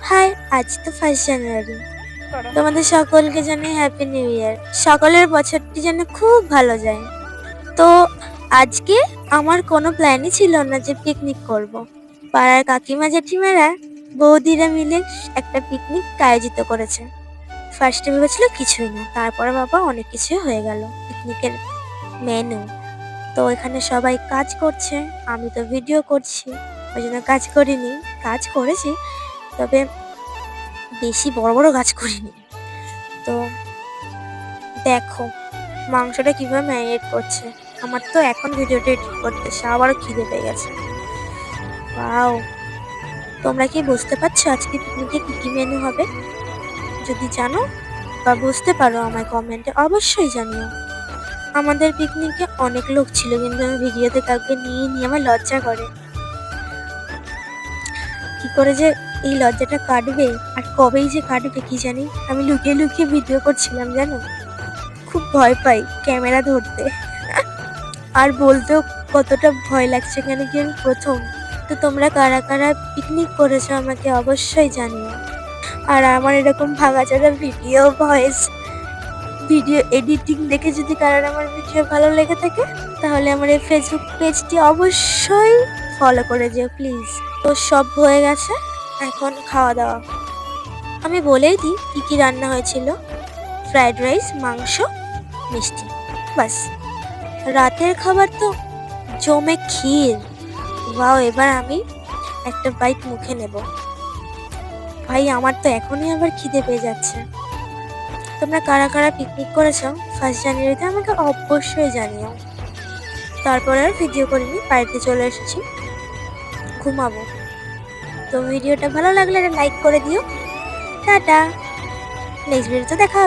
High, আজ তো 1st জানুয়ারি। তোমাদের সকলকে জানাই হ্যাপি নিউ ইয়ার। সকলের বছরটি যেন খুব ভালো যায়। তো আজকে আমার কোনো প্ল্যানই ছিল না যে পিকনিক করব। পাড়ার কাকিমা জেঠিমারা বৌদিরা মিলে একটা পিকনিক আয়োজিত করেছে। ফার্স্টে ভেবেছিল কিছুই না, তারপরে বাবা অনেক কিছু হয়ে গেল পিকনিকের মেনু। তো এখানে সবাই কাজ করছে, আমি তো ভিডিও করছি, ওই জন্য কাজ করিনি। কাজ করেছি, তবে বেশি বড় বড় কাজ করিনি। তো দেখো মাংসটা কিভাবে ম্যারিনেট করছে। আমার তো এখন ভিডিওটা এডিট করতেছে, আবারও খিদে পেয়ে গেছে। ওয়াও, তোমরা কি বুঝতে পারছো আজকে পিকনিকে কি কি মেনু হবে? যদি জানো বা বুঝতে পারো আমায় কমেন্টে অবশ্যই জানিও। আমাদের পিকনিকে অনেক লোক ছিল, কিন্তু আমি ভিডিওতে কাউকে নিয়ে আমার লজ্জা করে। কি করে যে এই লজ্জাটা কাটবে আর কবেই যে কাটবে কি জানি। আমি লুকিয়ে লুকিয়ে ভিডিও করছিলাম জানো, খুব ভয় পাই ক্যামেরা ধরতে আর বলতেও কতটা ভয় লাগছে, কেন কি আমি প্রথম। তো তোমরা কারা কারা পিকনিক করেছো আমাকে অবশ্যই জানিও। আর আমার এরকম ভাঙাচোরা ভিডিও এডিটিং দেখে যদি কারোর আমার ভিডিও ভালো লেগে থাকে, তাহলে আমার এই ফেসবুক পেজটি অবশ্যই ফলো করে যেও প্লিজ। তো সব হয়ে গেছে, এখন খাওয়া দাওয়া। আমি বলেই দিই কি কি রান্না হয়েছিল। ফ্রাইড রাইস, মাংস, মিষ্টি, বাস। রাতের খাবার তো জমে ক্ষীর। ওয়াও, এবার আমি একটা বাইট মুখে নেব। ভাই আমার তো এখনই আবার খিদে পেয়ে যাচ্ছে। তোমরা কারা কারা পিকনিক করেছো 1st জানুয়ারিতে আমাকে অবশ্যই জানিও। তারপরে আর ভিডিও করিনি, বাড়িতে চলে এসেছি, ঘুমাবো। তো ভিডিওটা ভালো লাগলে একটা লাইক করে দিও। টাটা, নেক্সট ভিডিওতে দেখা হবে।